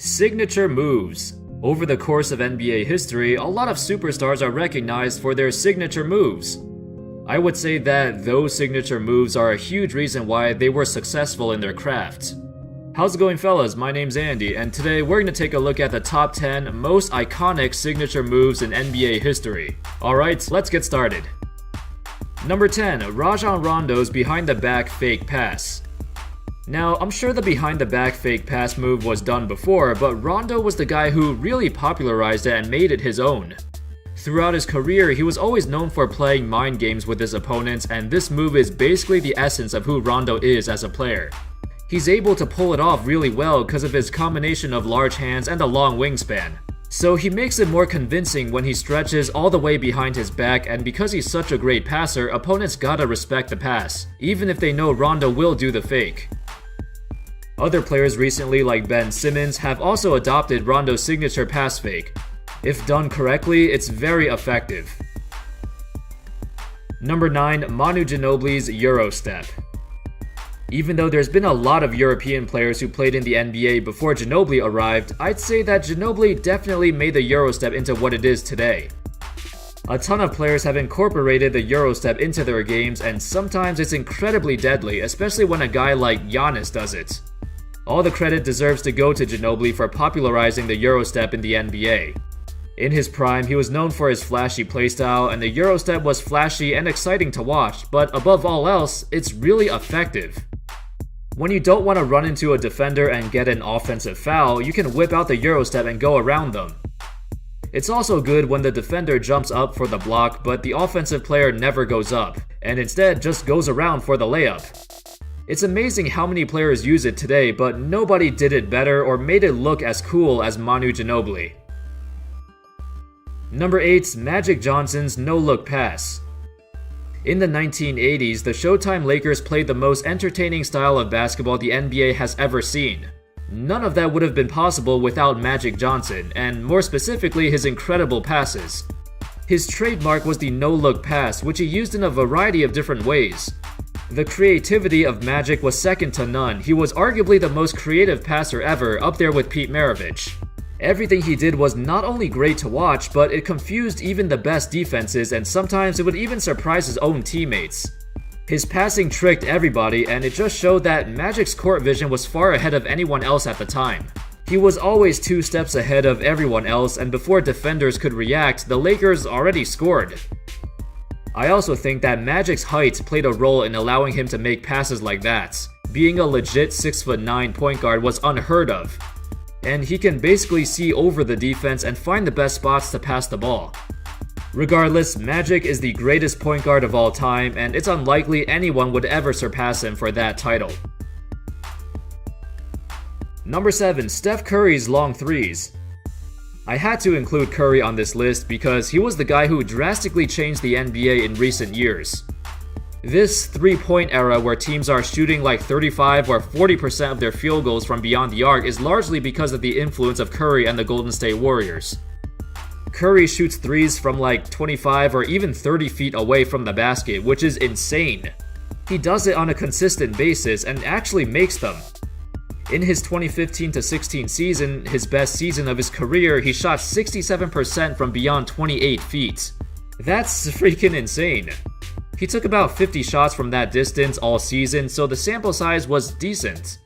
Signature moves. Over the course of NBA history, a lot of superstars are recognized for their signature moves. I would say that those signature moves are a huge reason why they were successful in their craft. How's it going, fellas? My name's Andy, and today we're going to take a look at the top 10 most iconic signature moves in NBA history. Alright, let's get started. Number 10. Rajon Rondo's behind the back fake pass. Now, I'm sure the behind the back fake pass move was done before, but Rondo was the guy who really popularized it and made it his own. Throughout his career, he was always known for playing mind games with his opponents, and this move is basically the essence of who Rondo is as a player. He's able to pull it off really well because of his combination of large hands and a long wingspan. So he makes it more convincing when he stretches all the way behind his back, and because he's such a great passer, opponents gotta respect the pass, even if they know Rondo will do the fake. Other players recently, like Ben Simmons, have also adopted Rondo's signature pass fake. If done correctly, it's very effective. Number 9. Manu Ginobili's Euro Step. Even though there's been a lot of European players who played in the NBA before Ginobili arrived, I'd say that Ginobili definitely made the Euro Step into what it is today. A ton of players have incorporated the Euro Step into their games, and sometimes it's incredibly deadly, especially when a guy like Giannis does it. All the credit deserves to go to Ginobili for popularizing the Euro Step in the NBA. In his prime, he was known for his flashy playstyle, and the Euro Step was flashy and exciting to watch, but above all else, it's really effective. When you don't want to run into a defender and get an offensive foul, you can whip out the Euro Step and go around them. It's also good when the defender jumps up for the block, but the offensive player never goes up, and instead just goes around for the layup. It's amazing how many players use it today, but nobody did it better or made it look as cool as Manu Ginobili. Number 8. Magic Johnson's no-look pass. In the 1980s, the Showtime Lakers played the most entertaining style of basketball the NBA has ever seen. None of that would have been possible without Magic Johnson, and more specifically his incredible passes. His trademark was the no-look pass, which he used in a variety of different ways. The creativity of Magic was second to none. He was arguably the most creative passer ever, up there with Pete Maravich. Everything he did was not only great to watch, but it confused even the best defenses, and sometimes it would even surprise his own teammates. His passing tricked everybody, and it just showed that Magic's court vision was far ahead of anyone else at the time. He was always 2 steps ahead of everyone else, and before defenders could react, the Lakers already scored. I also think that Magic's height played a role in allowing him to make passes like that. Being a legit 6'9" point guard was unheard of, and he can basically see over the defense and find the best spots to pass the ball. Regardless, Magic is the greatest point guard of all time, and it's unlikely anyone would ever surpass him for that title. Number 7. Steph Curry's long threes. I had to include Curry on this list because he was the guy who drastically changed the NBA in recent years. This three-point era where teams are shooting like 35 or 40% of their field goals from beyond the arc is largely because of the influence of Curry and the Golden State Warriors. Curry shoots threes from like 25 or even 30 feet away from the basket, which is insane. He does it on a consistent basis and actually makes them. In his 2015-16 season, his best season of his career, he shot 67% from beyond 28 feet. That's freaking insane. He took about 50 shots from that distance all season, so the sample size was decent.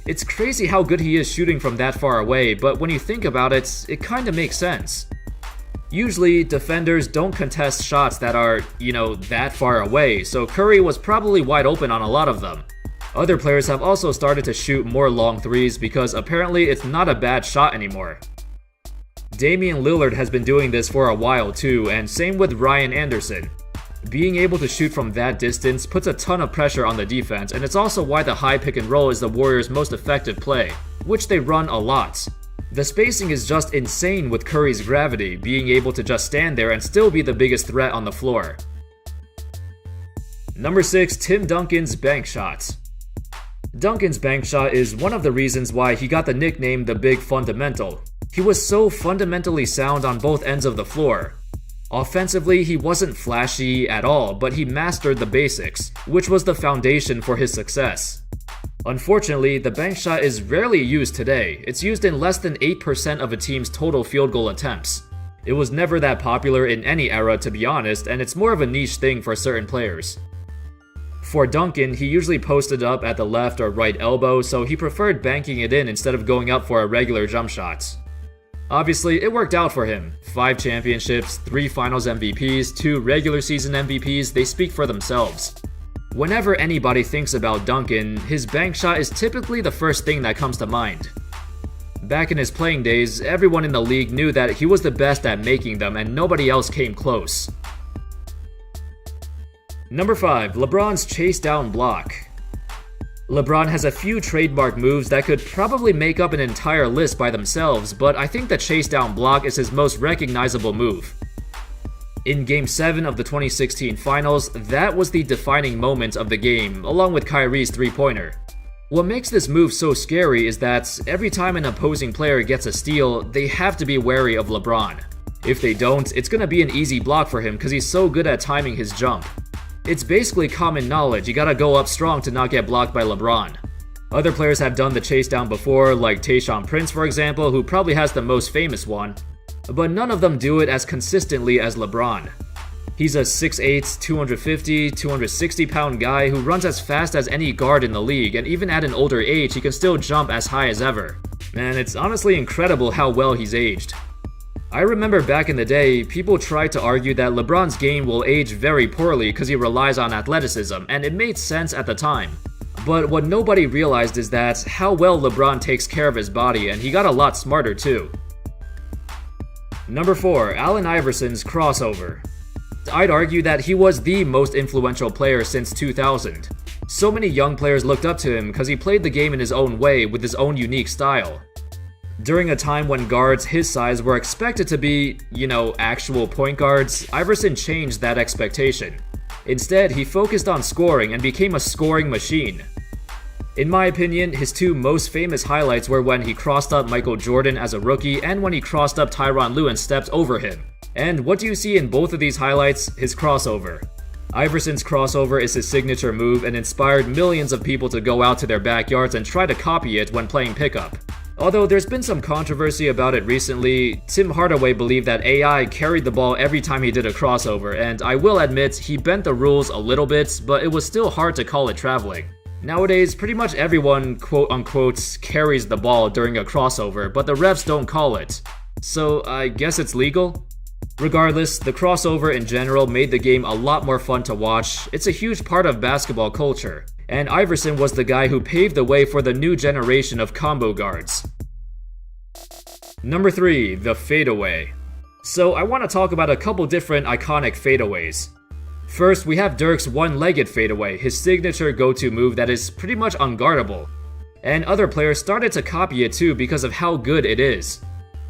It's crazy how good he is shooting from that far away, but when you think about it, it kinda makes sense. Usually, defenders don't contest shots that are, that far away, so Curry was probably wide open on a lot of them. Other players have also started to shoot more long threes because apparently it's not a bad shot anymore. Damian Lillard has been doing this for a while too, and same with Ryan Anderson. Being able to shoot from that distance puts a ton of pressure on the defense, and it's also why the high pick and roll is the Warriors' most effective play, which they run a lot. The spacing is just insane with Curry's gravity, being able to just stand there and still be the biggest threat on the floor. Number 6. Tim Duncan's bank shot. Duncan's bank shot is one of the reasons why he got the nickname the Big Fundamental. He was so fundamentally sound on both ends of the floor. Offensively, he wasn't flashy at all, but he mastered the basics, which was the foundation for his success. Unfortunately, the bank shot is rarely used today. It's used in less than 8% of a team's total field goal attempts. It was never that popular in any era, to be honest, and it's more of a niche thing for certain players. For Duncan, he usually posted up at the left or right elbow, so he preferred banking it in instead of going up for a regular jump shot. Obviously, it worked out for him. 5 championships, 3 finals MVPs, 2 regular season MVPs, they speak for themselves. Whenever anybody thinks about Duncan, his bank shot is typically the first thing that comes to mind. Back in his playing days, everyone in the league knew that he was the best at making them and nobody else came close. Number 5. LeBron's chase down block. LeBron has a few trademark moves that could probably make up an entire list by themselves, but I think the chase down block is his most recognizable move. In Game 7 of the 2016 Finals, that was the defining moment of the game, along with Kyrie's three-pointer. What makes this move so scary is that every time an opposing player gets a steal, they have to be wary of LeBron. If they don't, it's gonna be an easy block for him because he's so good at timing his jump. It's basically common knowledge, you gotta go up strong to not get blocked by LeBron. Other players have done the chase down before, like Tayshaun Prince for example, who probably has the most famous one, but none of them do it as consistently as LeBron. He's a 6'8", 250, 260 pound guy who runs as fast as any guard in the league, and even at an older age, he can still jump as high as ever. Man, it's honestly incredible how well he's aged. I remember back in the day, people tried to argue that LeBron's game will age very poorly because he relies on athleticism, and it made sense at the time. But what nobody realized is that how well LeBron takes care of his body, and he got a lot smarter too. Number 4. Allen Iverson's crossover. I'd argue that he was the most influential player since 2000. So many young players looked up to him because he played the game in his own way with his own unique style. During a time when guards his size were expected to be, actual point guards, Iverson changed that expectation. Instead, he focused on scoring and became a scoring machine. In my opinion, his 2 most famous highlights were when he crossed up Michael Jordan as a rookie and when he crossed up Tyronn Lue and stepped over him. And what do you see in both of these highlights? His crossover. Iverson's crossover is his signature move and inspired millions of people to go out to their backyards and try to copy it when playing pickup. Although there's been some controversy about it recently, Tim Hardaway believed that AI carried the ball every time he did a crossover, and I will admit he bent the rules a little bit, but it was still hard to call it traveling. Nowadays, pretty much everyone quote-unquote carries the ball during a crossover, but the refs don't call it. So I guess it's legal? Regardless, the crossover in general made the game a lot more fun to watch. It's a huge part of basketball culture, and Iverson was the guy who paved the way for the new generation of combo guards. Number 3, the fadeaway. So I want to talk about a couple different iconic fadeaways. First, we have Dirk's one-legged fadeaway, his signature go-to move that is pretty much unguardable. And other players started to copy it too because of how good it is.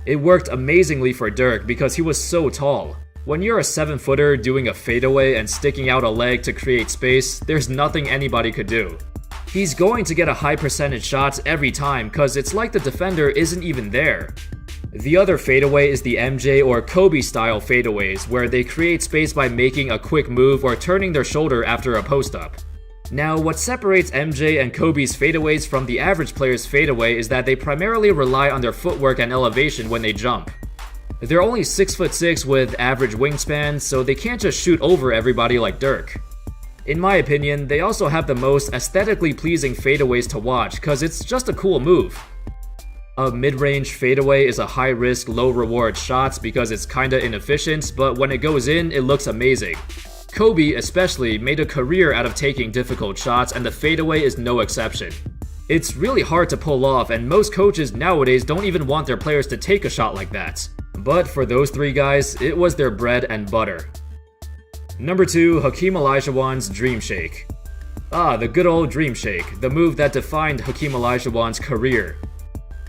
It worked amazingly for Dirk because he was so tall. When you're a 7-footer doing a fadeaway and sticking out a leg to create space, there's nothing anybody could do. He's going to get a high percentage shots every time because it's like the defender isn't even there. The other fadeaway is the MJ or Kobe style fadeaways, where they create space by making a quick move or turning their shoulder after a post-up. Now, what separates MJ and Kobe's fadeaways from the average player's fadeaway is that they primarily rely on their footwork and elevation when they jump. They're only 6'6" with average wingspan, so they can't just shoot over everybody like Dirk. In my opinion, they also have the most aesthetically pleasing fadeaways to watch because it's just a cool move. A mid-range fadeaway is a high-risk, low-reward shot because it's kinda inefficient, but when it goes in, it looks amazing. Kobe, especially, made a career out of taking difficult shots, and the fadeaway is no exception. It's really hard to pull off, and most coaches nowadays don't even want their players to take a shot like that. But for those 3 guys, it was their bread and butter. Number 2, Hakeem Olajuwon's Dream Shake. The good old Dream Shake, the move that defined Hakeem Olajuwon's career.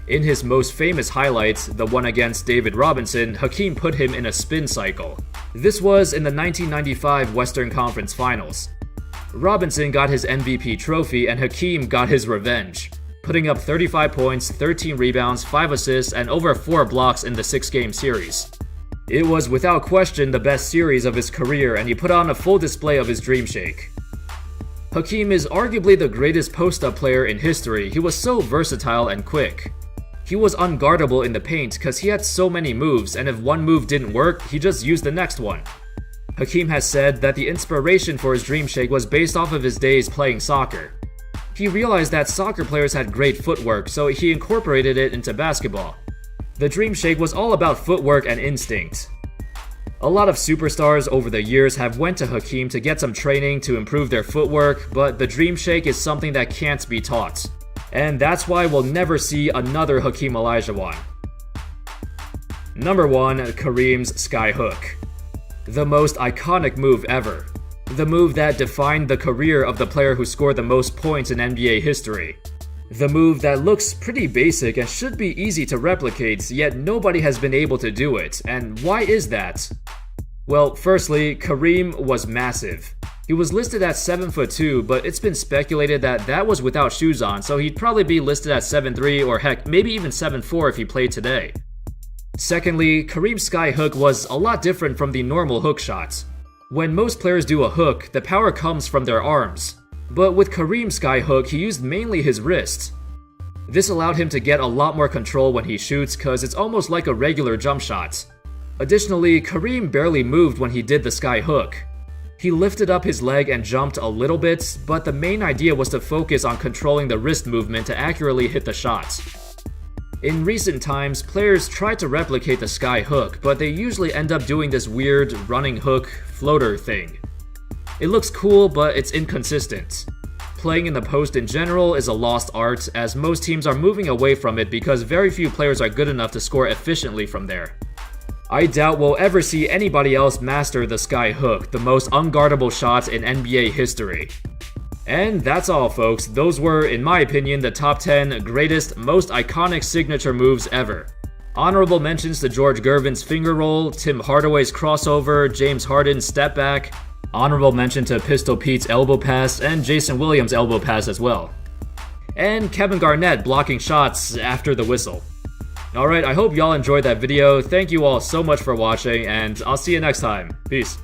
In his most famous highlights, the one against David Robinson, Hakeem put him in a spin cycle. This was in the 1995 Western Conference Finals. Robinson got his MVP trophy and Hakeem got his revenge, putting up 35 points, 13 rebounds, 5 assists, and over 4 blocks in the 6-game series. It was without question the best series of his career, and he put on a full display of his Dream Shake. Hakeem is arguably the greatest post-up player in history. He was so versatile and quick. He was unguardable in the paint because he had so many moves, and if one move didn't work, he just used the next one. Hakeem has said that the inspiration for his Dream Shake was based off of his days playing soccer. He realized that soccer players had great footwork, so he incorporated it into basketball. The Dream Shake was all about footwork and instinct. A lot of superstars over the years have went to Hakeem to get some training to improve their footwork, but the Dream Shake is something that can't be taught. And that's why we'll never see another Hakeem Olajuwon. Number 1. Kareem's Skyhook. The most iconic move ever. The move that defined the career of the player who scored the most points in NBA history. The move that looks pretty basic and should be easy to replicate, yet nobody has been able to do it. And why is that? Well, firstly, Kareem was massive. He was listed at 7'2", but it's been speculated that that was without shoes on, so he'd probably be listed at 7'3", or heck, maybe even 7'4" if he played today. Secondly, Kareem's Skyhook was a lot different from the normal hook shots. When most players do a hook, the power comes from their arms. But with Kareem's Skyhook, he used mainly his wrist. This allowed him to get a lot more control when he shoots, cause it's almost like a regular jump shot. Additionally, Kareem barely moved when he did the Skyhook. He lifted up his leg and jumped a little bit, but the main idea was to focus on controlling the wrist movement to accurately hit the shot. In recent times, players try to replicate the Skyhook, but they usually end up doing this weird running hook floater thing. It looks cool, but it's inconsistent. Playing in the post in general is a lost art, as most teams are moving away from it because very few players are good enough to score efficiently from there. I doubt we'll ever see anybody else master the Skyhook, the most unguardable shot in NBA history. And that's all, folks. Those were, in my opinion, the top 10 greatest, most iconic signature moves ever. Honorable mentions to George Gervin's finger roll, Tim Hardaway's crossover, James Harden's step back. Honorable mention to Pistol Pete's elbow pass, and Jason Williams' elbow pass as well. And Kevin Garnett blocking shots after the whistle. Alright, I hope y'all enjoyed that video. Thank you all so much for watching, and I'll see you next time. Peace.